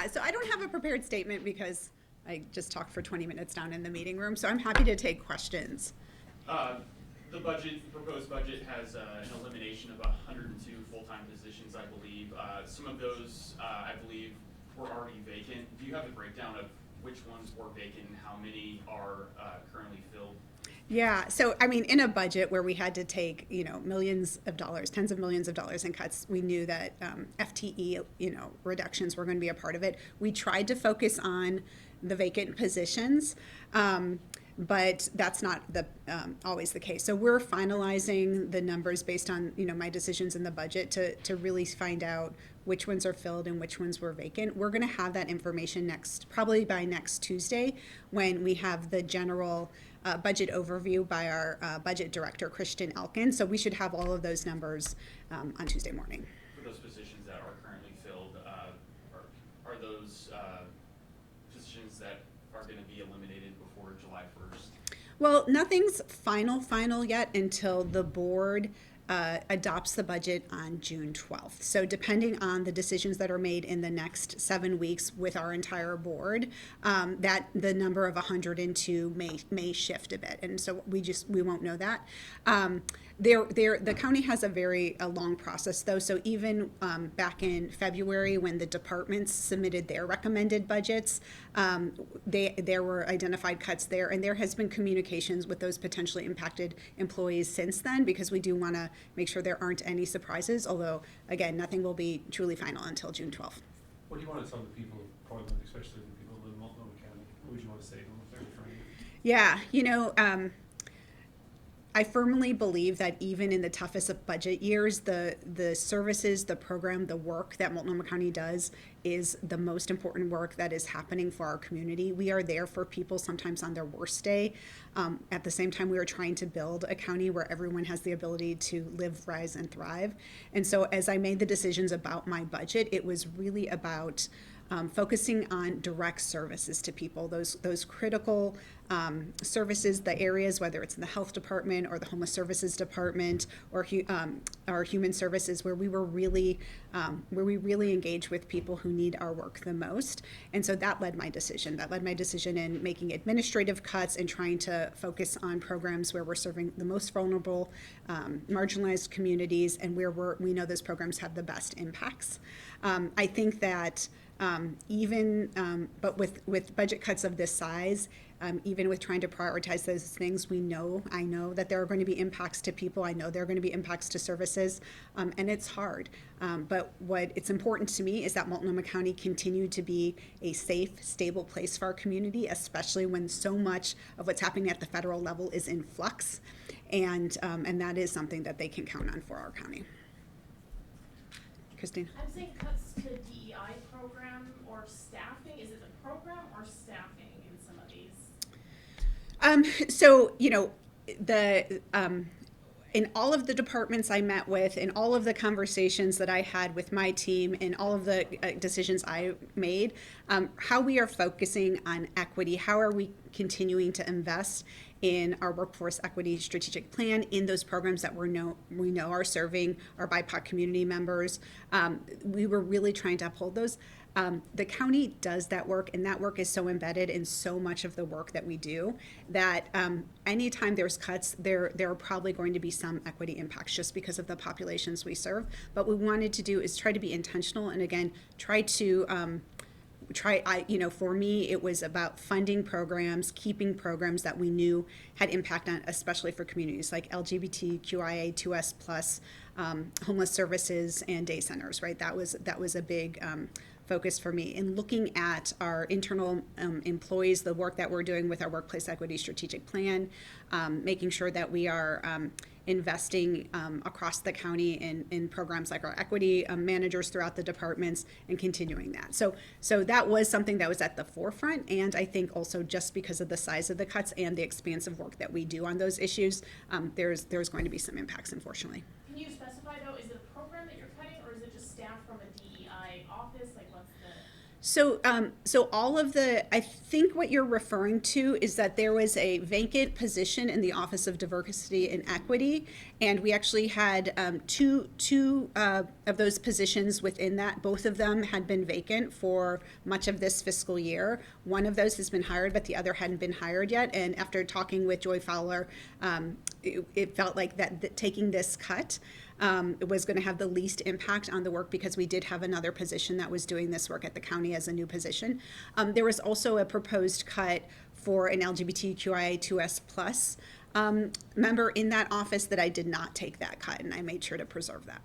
Yeah, so I don't have a prepared statement because I just talked for 20 minutes down in the meeting room, so I'm happy to take questions. Uh, the proposed budget has an elimination of 102 full-time positions, I believe. Some of those, I believe, were already vacant. Do you have a breakdown of which ones were vacant and how many are currently filled? Yeah, so I mean, in a budget where we had to take, millions of dollars, tens of millions of dollars in cuts, we knew that FTE, reductions were going to be a part of it. We tried to focus on the vacant positions, but that's not always the case. So we're finalizing the numbers based on, my decisions in the budget to really find out which ones are filled and which ones were vacant. We're going to have that information probably by next Tuesday, when we have the general budget overview by our budget director, Christian Elkin. So we should have all of those numbers on Tuesday morning. For those positions that are currently filled, are those positions that are going to be eliminated before July 1st? Well, nothing's final yet until the board adopts the budget on June 12th. So depending on the decisions that are made in the next 7 weeks with our entire board, that the number of 102 may shift a bit. And so we won't know that. The county has a long process though. So even back in February, when the departments submitted their recommended budgets, there were identified cuts there, and there has been communications with those potentially impacted employees since then, because we do want to make sure there aren't any surprises, although again, nothing will be truly final until June 12th. What do you want to tell the people of Portland, especially the people who live in Multnomah County? What would you want to say to them if they're referring to you? Yeah, I firmly believe that even in the toughest of budget years, the services, the program, the work that Multnomah County does is the most important work that is happening for our community. We are there for people sometimes on their worst day. At the same time, we are trying to build a county where everyone has the ability to live, rise, and thrive. And so as I made the decisions about my budget, it was really about focusing on direct services to people, those critical services, the areas, whether it's in the health department or the homeless services department or our human services, where we really engage with people who need our work the most. And so that led my decision. That led my decision in making administrative cuts and trying to focus on programs where we're serving the most vulnerable, marginalized communities, and where we know those programs have the best impacts. I think that but with budget cuts of this size, even with trying to prioritize those things, I know that there are going to be impacts to people. I know there are going to be impacts to services, and it's hard. But what it's important to me is that Multnomah County continue to be a safe, stable place for our community, especially when so much of what's happening at the federal level is in flux, and that is something that they can count on for our county. Christine? I'm saying cuts to DEI program or staffing. Is it the program or staffing in some of these? So, in all of the departments I met with, in all of the conversations that I had with my team, in all of the decisions I made, how we are focusing on equity, how are we continuing to invest in our workforce equity strategic plan, in those programs that we know are serving our BIPOC community members. We were really trying to uphold those. The county does that work, and that work is so embedded in so much of the work that we do that anytime there's cuts, there are probably going to be some equity impacts just because of the populations we serve. But what we wanted to do is try to be intentional, and again, for me, it was about funding programs, keeping programs that we knew had impact on, especially for communities like LGBTQIA2S+, homeless services, and day centers, right? That was a big focus for me in looking at our internal employees, the work that we're doing with our workplace equity strategic plan, making sure that we are investing across the county in programs like our equity managers throughout the departments, and continuing that. So that was something that was at the forefront, and I think also just because of the size of the cuts and the expansive work that we do on those issues, there's going to be some impacts, unfortunately. Can you specify though, is it a program that you're cutting or is it just staff from a DEI office? Like what's the? So all of I think what you're referring to is that there was a vacant position in the Office of Diversity and Equity, and we actually had two of those positions within that. Both of them had been vacant for much of this fiscal year. One of those has been hired, but the other hadn't been hired yet. And after talking with Joy Fowler, it felt like that taking this cut was going to have the least impact on the work, because we did have another position that was doing this work at the county as a new position. There was also a proposed cut for an LGBTQIA2S plus member in that office that I did not take that cut, and I made sure to preserve that.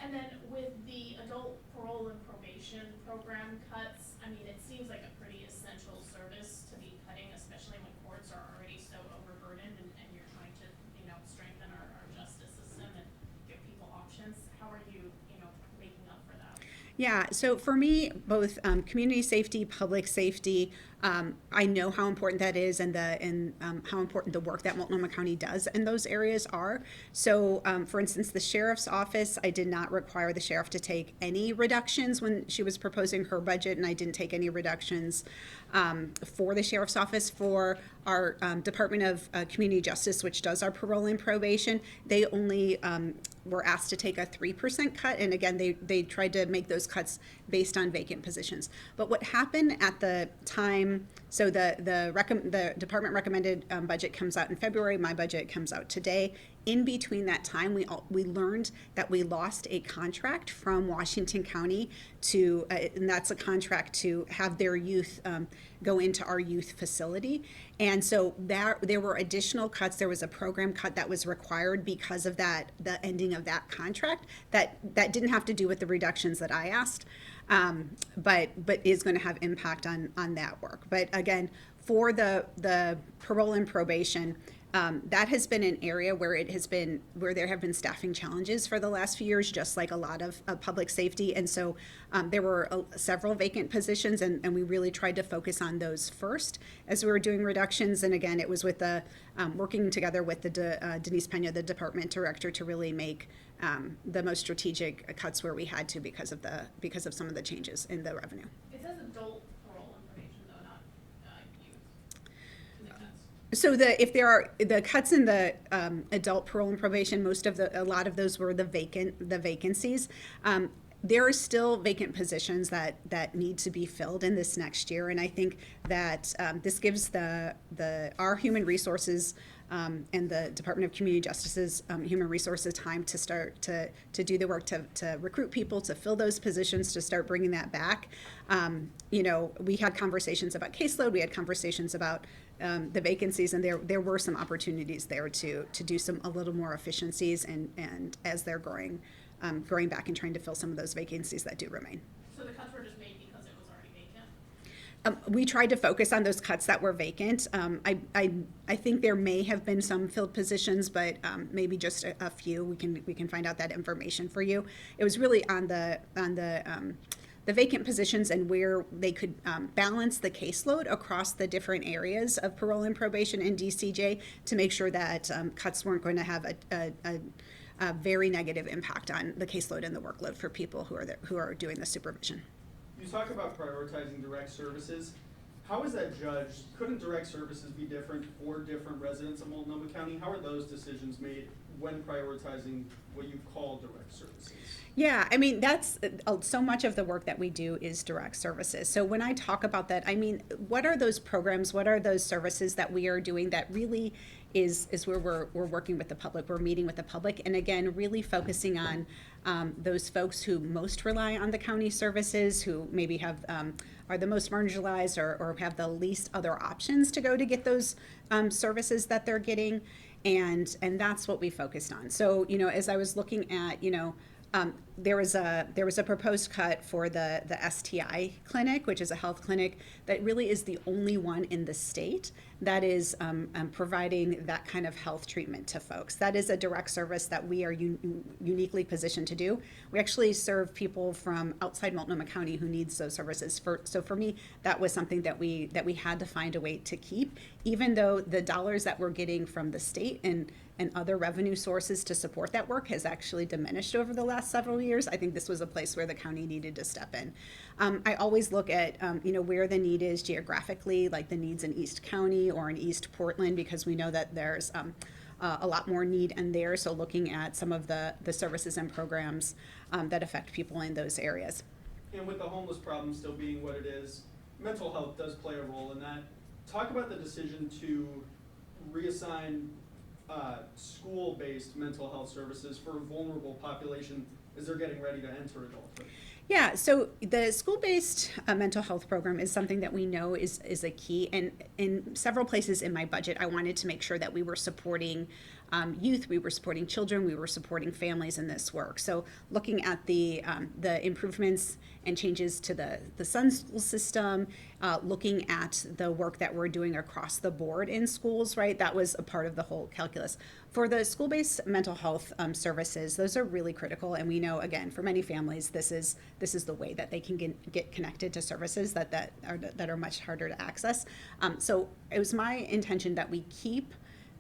And then with the adult parole and probation program cuts, I mean, it seems like a pretty essential service to be cutting, especially when courts are already so overburdened, and you're trying to, strengthen our justice system and give people options. How are you, making up for that? Yeah, so for me, both community safety, public safety, I know how important that is, and how important the work that Multnomah County does in those areas are. So, for instance, the sheriff's office, I did not require the sheriff to take any reductions when she was proposing her budget, and I didn't take any reductions for the sheriff's office. For our Department of Community Justice, which does our parole and probation, they only were asked to take a 3% cut, and again, they tried to make those cuts based on vacant positions. But what happened at the time, so the department recommended budget comes out in February, my budget comes out today. In between that time, we learned that we lost a contract from Washington County to, and that's a contract to have their youth go into our youth facility. And so there were additional cuts. There was a program cut that was required because of that, the ending of that contract, that didn't have to do with the reductions that I asked, but is going to have impact on that work. But again, for the parole and probation, that has been an area where there have been staffing challenges for the last few years, just like a lot of public safety. And so there were several vacant positions, and we really tried to focus on those first as we were doing reductions. And again, it was with working together with Denise Pena, the department director, to really make the most strategic cuts where we had to because of some of the changes in the revenue. It says adult parole and probation, though, not youth. Does that make sense? So if there are the cuts in the adult parole and probation, a lot of those were the vacancies. There are still vacant positions that need to be filled in this next year, and I think that this gives our human resources and the Department of Community Justice's human resources time to start to do the work to recruit people, to fill those positions, to start bringing that back. We had conversations about caseload, we had conversations about the vacancies, and there were some opportunities there to do a little more efficiencies, and as they're growing back and trying to fill some of those vacancies that do remain. So the cuts were just made because it was already vacant? We tried to focus on those cuts that were vacant. I think there may have been some filled positions, but maybe just a few. We can find out that information for you. It was really on the vacant positions and where they could balance the caseload across the different areas of parole and probation and DCJ to make sure that cuts weren't going to have a very negative impact on the caseload and the workload for people who are doing the supervision. You talk about prioritizing direct services. How is that judged? Couldn't direct services be different for different residents of Multnomah County? How are those decisions made when prioritizing what you call direct services? Yeah, I mean, that's so much of the work that we do is direct services. So when I talk about that, I mean, what are those programs, what are those services that we are doing that really is where we're working with the public, we're meeting with the public, and again, really focusing on those folks who most rely on the county services, who maybe are the most marginalized or have the least other options to go to get those services that they're getting, and that's what we focused on. So, as I was looking at, there was a proposed cut for the STI clinic, which is a health clinic that really is the only one in the state that is providing that kind of health treatment to folks. That is a direct service that we are uniquely positioned to do. We actually serve people from outside Multnomah County who needs those services. So for me, that was something that we had to find a way to keep, even though the dollars that we're getting from the state and and other revenue sources to support that work has actually diminished over the last several years. I think this was a place where the county needed to step in. I always look at, where the need is geographically, like the needs in East County or in East Portland, because we know that there's a lot more need in there. So looking at some of the services and programs that affect people in those areas. And with the homeless problem still being what it is, mental health does play a role in that. Talk about the decision to reassign school-based mental health services for a vulnerable population as they're getting ready to enter adulthood. Yeah, so the school-based mental health program is something that we know is a key, and in several places in my budget, I wanted to make sure that we were supporting youth, we were supporting children, we were supporting families in this work. So looking at the improvements and changes to the Sun school system, looking at the work that we're doing across the board in schools, right? That was a part of the whole calculus. For the school-based mental health services, those are really critical, and we know, again, for many families, this is the way that they can get connected to services that are much harder to access. So it was my intention that we keep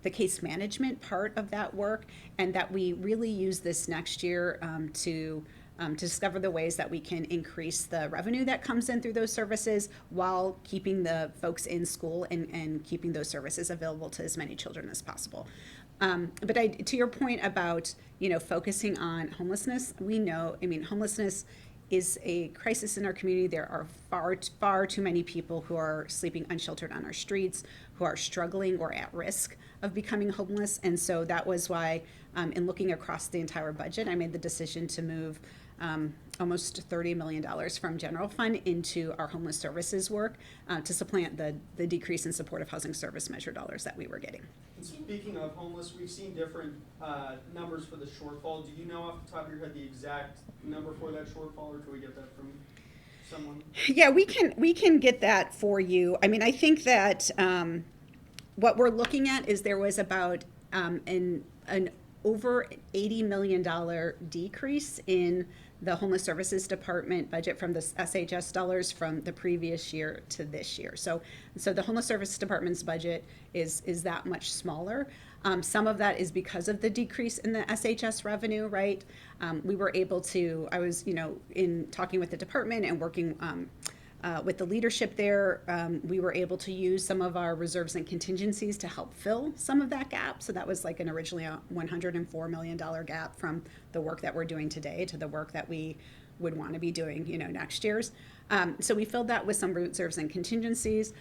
the case management part of that work, and that we really use this next year to discover the ways that we can increase the revenue that comes in through those services while keeping the folks in school and keeping those services available to as many children as possible. But to your point about, focusing on homelessness, we know, homelessness is a crisis in our community. There are far too many people who are sleeping unsheltered on our streets, who are struggling or at risk of becoming homeless. And so that was why, in looking across the entire budget, I made the decision to move almost $30 million from general fund into our homeless services work to supplant the decrease in supportive housing service measure dollars that we were getting. And speaking of homeless, we've seen different numbers for the shortfall. Do you know off the top of your head the exact number for that shortfall, or can we get that from someone? Yeah, we can get that for you. I think that what we're looking at is there was about an over $80 million decrease in the Homeless Services Department budget from the SHS dollars from the previous year to this year. So the Homeless Services Department's budget is that much smaller. Some of that is because of the decrease in the SHS revenue, right? We were able to, I was, in talking with the department and working with the leadership there, we were able to use some of our reserves and contingencies to help fill some of that gap. So that was like originally a $104 million gap from the work that we're doing today to the work that we would want to be doing, next year's. So we filled that with some reserves and contingencies.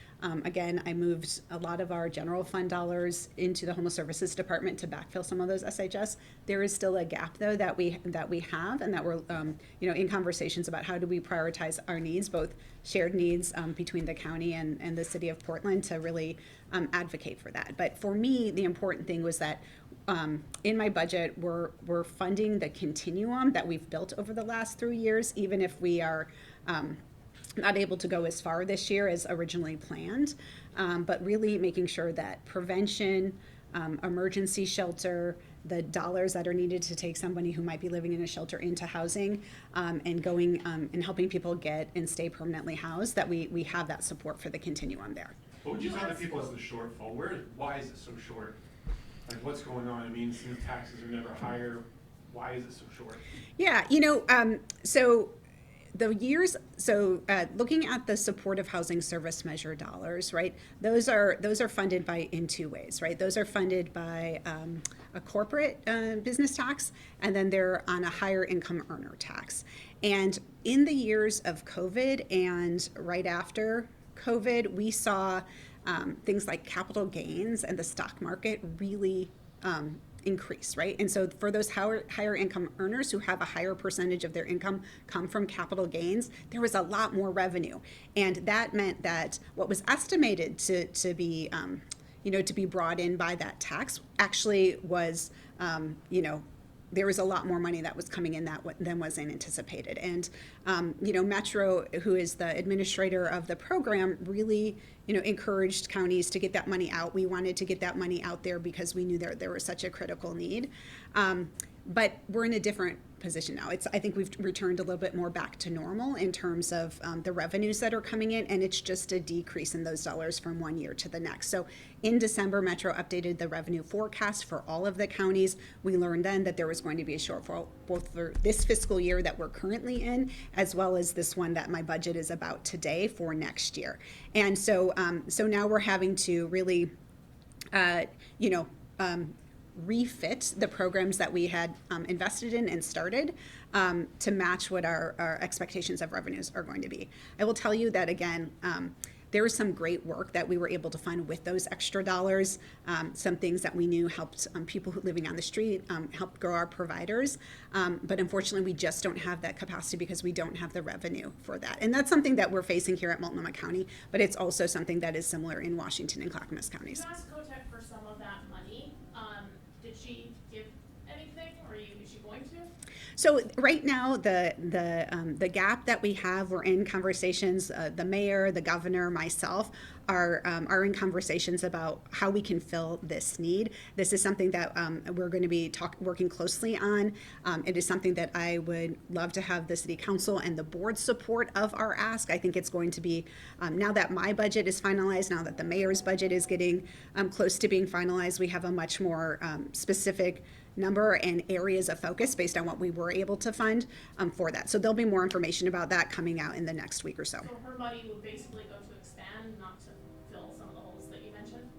Again, I moved a lot of our general fund dollars into the Homeless Services Department to backfill some of those SHS. There is still a gap, though, that we have, and that we're in conversations about how do we prioritize our needs, both shared needs between the county and the city of Portland, to really advocate for that. But for me, the important thing was that in my budget, we're funding the continuum that we've built over the last 3 years, even if we are not able to go as far this year as originally planned, but really making sure that prevention, emergency shelter, the dollars that are needed to take somebody who might be living in a shelter into housing, and going and helping people get and stay permanently housed, that we have that support for the continuum there. What would you tell the people as the shortfall? Why is it so short? Like, what's going on? Since taxes are never higher, why is it so short? Yeah, so the years, looking at the supportive housing service measure dollars, right? Those are funded in two ways, right? Those are funded by a corporate business tax, and then they're on a higher income earner tax. And in the years of COVID and right after COVID, we saw things like capital gains and the stock market really increase, right? And so for those higher income earners who have a higher percentage of their income come from capital gains, there was a lot more revenue. And that meant that what was estimated to be brought in by that tax actually was, there was a lot more money that was coming in than was anticipated. And, Metro, who is the administrator of the program, really, encouraged counties to get that money out. We wanted to get that money out there because we knew there was such a critical need. But we're in a different position now. I think we've returned a little bit more back to normal in terms of the revenues that are coming in, and it's just a decrease in those dollars from one year to the next. So in December, Metro updated the revenue forecast for all of the counties. We learned then that there was going to be a shortfall both for this fiscal year that we're currently in, as well as this one that my budget is about today for next year. And so, so now we're having to really, refit the programs that we had invested in and started to match what our expectations of revenues are going to be. I will tell you that again, there was some great work that we were able to fund with those extra dollars. Some things that we knew helped people who living on the street, helped grow our providers. But unfortunately, we just don't have that capacity because we don't have the revenue for that. And that's something that we're facing here at Multnomah County, but it's also something that is similar in Washington and Clackamas counties. You asked Kotek for some of that money. Did she give anything, or is she going to? So right now, the gap that we have, we're in conversations. The mayor, the governor, myself are in conversations about how we can fill this need. This is something that we're going to be working closely on. It is something that I would love to have the city council and the board support of our ask. I think it's going to be now that my budget is finalized, now that the mayor's budget is getting close to being finalized, we have a much more specific number and areas of focus based on what we were able to fund for that. So there'll be more information about that coming out in the next week or so. So her money would basically go to expand, not to fill some of the holes that you mentioned?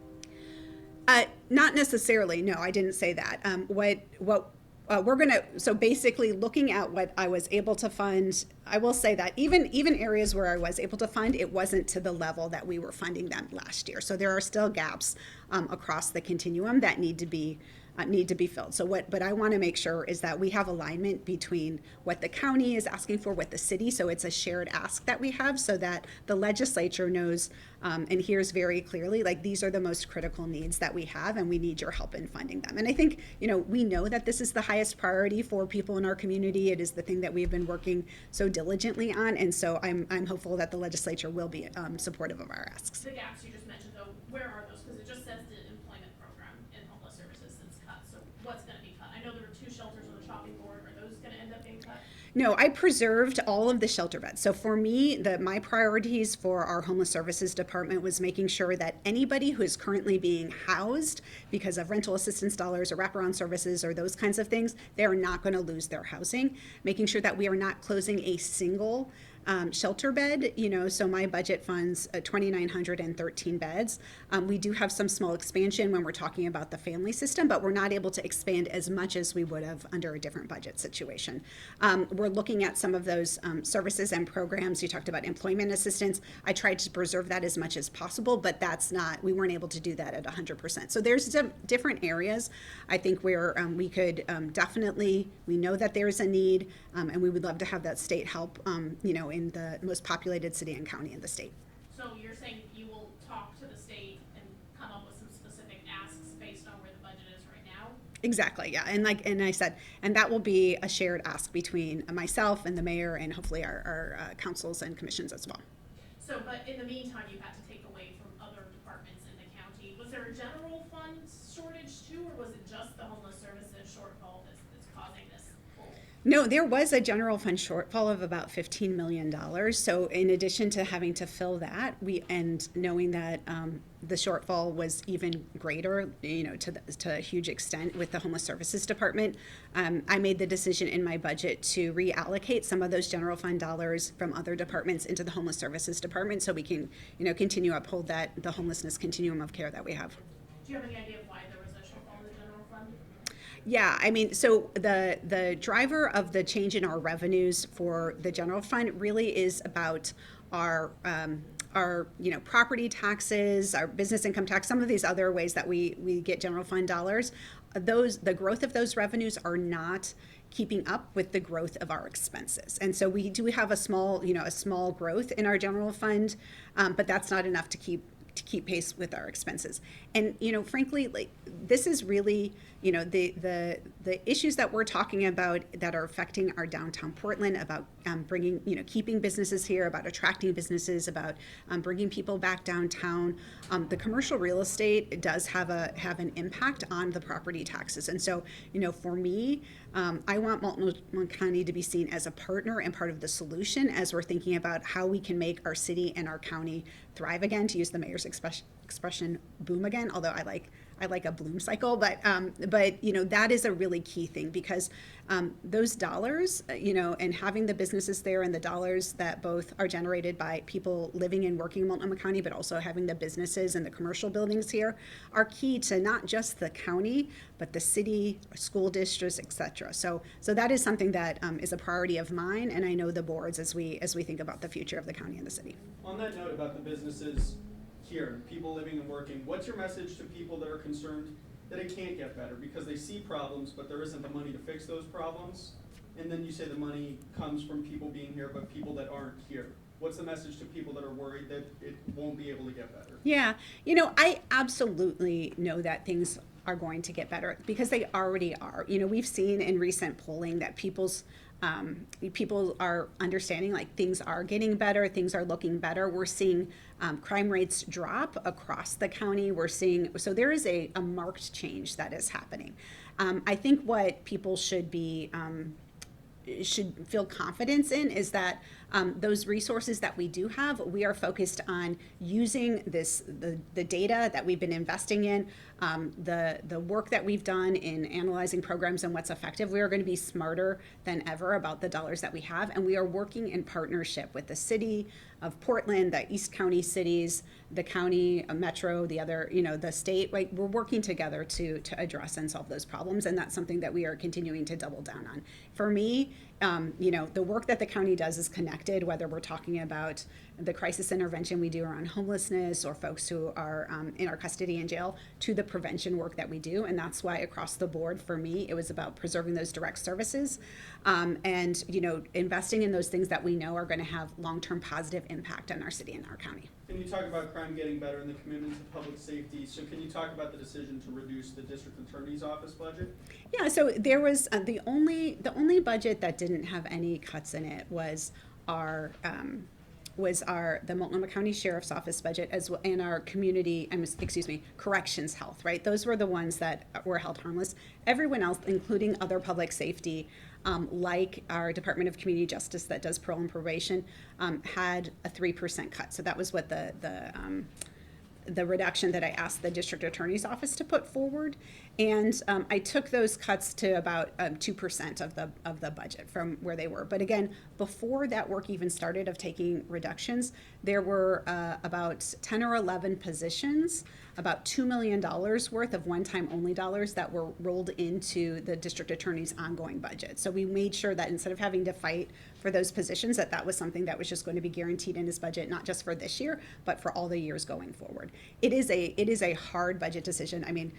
Not necessarily. No, I didn't say that. We're gonna, so basically looking at what I was able to fund, I will say that even areas where I was able to fund, it wasn't to the level that we were funding them last year. So there are still gaps across the continuum that need to be filled. So but I want to make sure is that we have alignment between what the county is asking for with the city. So it's a shared ask that we have so that the legislature knows and hears very clearly, like, these are the most critical needs that we have and we need your help in funding them. And I think, we know that this is the highest priority for people in our community. It is the thing that we've been working so diligently on. And so I'm hopeful that the legislature will be supportive of our asks. The gaps you just mentioned, though, where are those? Because it just says the employment program in homeless services that's cut. So what's going to be cut? I know there were 2 shelters on the chopping board. Are those going to end up being cut? No, I preserved all of the shelter beds. So for me, my priorities for our homeless services department was making sure that anybody who is currently being housed because of rental assistance dollars or wraparound services or those kinds of things, they are not going to lose their housing. Making sure that we are not closing a single shelter bed, so my budget funds 2,913 beds. We do have some small expansion when we're talking about the family system, but we're not able to expand as much as we would have under a different budget situation. We're looking at some of those services and programs. You talked about employment assistance. I tried to preserve that as much as possible, but we weren't able to do that at 100%. So there's different areas, I think, where we could definitely, we know that there's a need, and we would love to have that state help, in the most populated city and county in the state. So you're saying you will talk to the state and come up with some specific asks based on where the budget is right now? Exactly, yeah. And I said, and that will be a shared ask between myself and the mayor and hopefully our councils and commissions as well. So, but in the meantime, you had to take away from other departments in the county. Was there a general fund shortage too, or was it just the homeless services shortfall that's causing this hole? No, there was a general fund shortfall of about $15 million. So in addition to having to fill that, and knowing that the shortfall was even greater, to a huge extent with the homeless services department, I made the decision in my budget to reallocate some of those general fund dollars from other departments into the homeless services department so we can, continue to uphold the homelessness continuum of care that we have. Do you have any idea why there was a shortfall in the general fund? Yeah, I mean, so the driver of the change in our revenues for the general fund really is about our property taxes, our business income tax, some of these other ways that we get general fund dollars. The growth of those revenues are not keeping up with the growth of our expenses. And so we do have a small growth in our general fund, but that's not enough to keep pace with our expenses. And frankly, like, this is really, the issues that we're talking about that are affecting our downtown Portland, about bringing, keeping businesses here, about attracting businesses, about bringing people back downtown. The commercial real estate does have an impact on the property taxes. And so, for me, I want Multnomah County to be seen as a partner and part of the solution as we're thinking about how we can make our city and our county thrive again, to use the mayor's expression, boom again, although I like a bloom cycle, but that is a really key thing, because those dollars, and having the businesses there and the dollars that both are generated by people living and working in Multnomah County, but also having the businesses and the commercial buildings here, are key to not just the county, but the city, school districts, et cetera. So that is something that is a priority of mine, and I know the boards as we think about the future of the county and the city. On that note about the businesses here, people living and working, what's your message to people that are concerned that it can't get better because they see problems but there isn't the money to fix those problems? And then you say the money comes from people being here but people that aren't here. What's the message to people that are worried that it won't be able to get better? Yeah, I absolutely know that things are going to get better because they already are. We've seen in recent polling that people are understanding, like, things are getting better, things are looking better. We're seeing crime rates drop across the county. So there is a marked change that is happening. I think what people should feel confidence in is that those resources that we do have, we are focused on using the data that we've been investing in, the work that we've done in analyzing programs and what's effective. We are going to be smarter than ever about the dollars that we have, and we are working in partnership with the city of Portland, the East County cities, the county, metro, the other, the state. Like, we're working together to address and solve those problems, and that's something that we are continuing to double down on. For me, the work that the county does is connected, whether we're talking about the crisis intervention we do around homelessness or folks who are in our custody and jail, to the prevention work that we do. And that's why across the board, for me, it was about preserving those direct services and, investing in those things that we know are going to have long-term positive impact on our city and our county. Can you talk about crime getting better and the commitment to public safety? So can you talk about the decision to reduce the district attorney's office budget? Yeah, so there was the only budget that didn't have any cuts in it was the Multnomah County Sheriff's Office budget, as well, and our corrections health, right? Those were the ones that were held harmless. Everyone else, including other public safety, like our Department of Community Justice that does parole and probation, had a 3% cut. So that was what the reduction that I asked the district attorney's office to put forward, and I took those cuts to about 2% of the budget from where they were. But again, before that work even started of taking reductions, there were about 10 or 11 positions, about $2 million worth of one-time only dollars that were rolled into the district attorney's ongoing budget. So we made sure that instead of having to fight for those positions, that was something that was just going to be guaranteed in his budget, not just for this year, but for all the years going forward. It is a hard budget decision. I mean,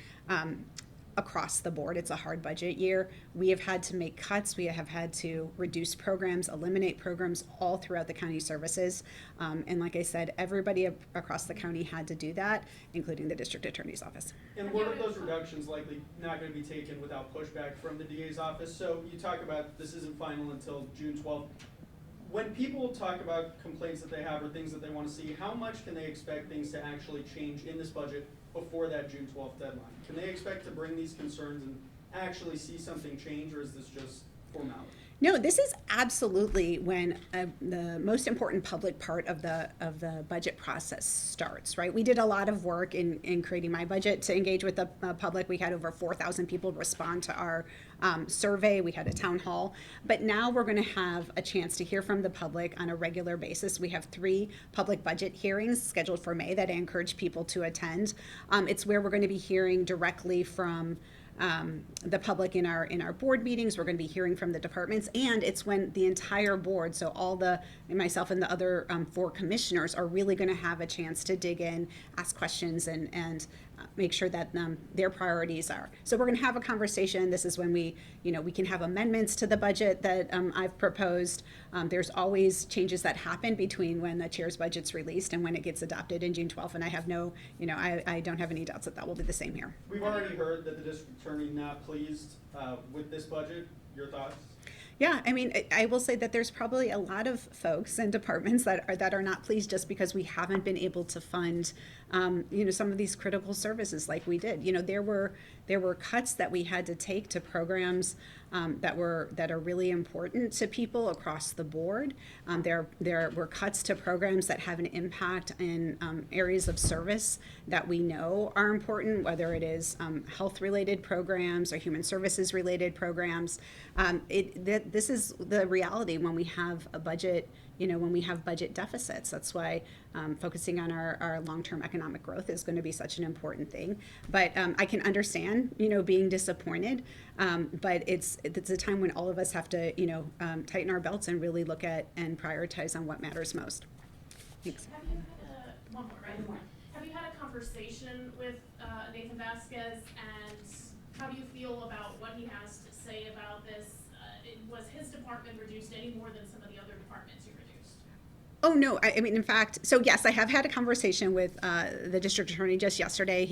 across the board, it's a hard budget year. We have had to make cuts. We have had to reduce programs, eliminate programs all throughout the county services. And like I said, everybody across the county had to do that, including the district attorney's office. And were those reductions likely not going to be taken without pushback from the DA's office? So you talk about this isn't final until June 12th. When people talk about complaints that they have or things that they want to see, how much can they expect things to actually change in this budget before that June 12th deadline? Can they expect to bring these concerns and actually see something change, or is this just formality? No, this is absolutely when the most important public part of the budget process starts, right? We did a lot of work in creating my budget to engage with the public. We had over 4,000 people respond to our survey. We had a town hall. But now we're going to have a chance to hear from the public on a regular basis. We have 3 public budget hearings scheduled for May that I encourage people to attend. It's where we're going to be hearing directly from the public in our board meetings. We're going to be hearing from the departments, and it's when the entire board, so myself and the other 4 commissioners, are really going to have a chance to dig in, ask questions, and make sure that their priorities are. So we're going to have a conversation. This is when we can have amendments to the budget that I've proposed. There's always changes that happen between when the chair's budget's released and when it gets adopted in June 12th. And I have I don't have any doubts that that will be the same here. We've already heard that the district attorney not pleased with this budget. Your thoughts? Yeah, I mean, I will say that there's probably a lot of folks and departments that are not pleased just because we haven't been able to fund, some of these critical services like we did. There were cuts that we had to take to programs that are really important to people across the board. There were cuts to programs that have an impact in areas of service that we know are important, whether it is health-related programs or human services-related programs. This is the reality when we have a budget. When we have budget deficits. That's why focusing on our long-term economic growth is going to be such an important thing. But I can understand, being disappointed. But it's a time when all of us have to, tighten our belts and really look at and prioritize on what matters most. Thanks. Have you had one more, right? Have you had a conversation with Nathan Vasquez, and how do you feel about what he has to say about this? Was his department reduced any more than some of the other departments you reduced? Oh, no. I mean, in fact, so yes, I have had a conversation with the district attorney just yesterday.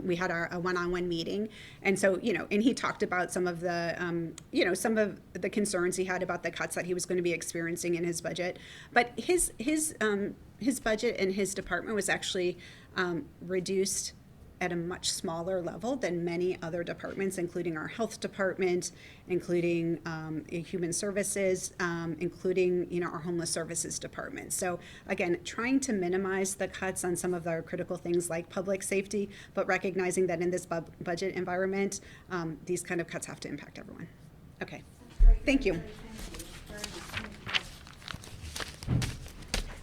We had a one-on-one meeting. And so, and he talked about some of the, some of the concerns he had about the cuts that he was going to be experiencing in his budget. But his budget and his department was actually reduced at a much smaller level than many other departments, including our health department, including human services, including our homeless services department. So again, trying to minimize the cuts on some of our critical things like public safety, but recognizing that in this budget environment, these kind of cuts have to impact everyone. Okay, thank you.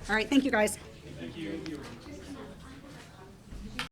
All right, thank you guys. Thank you.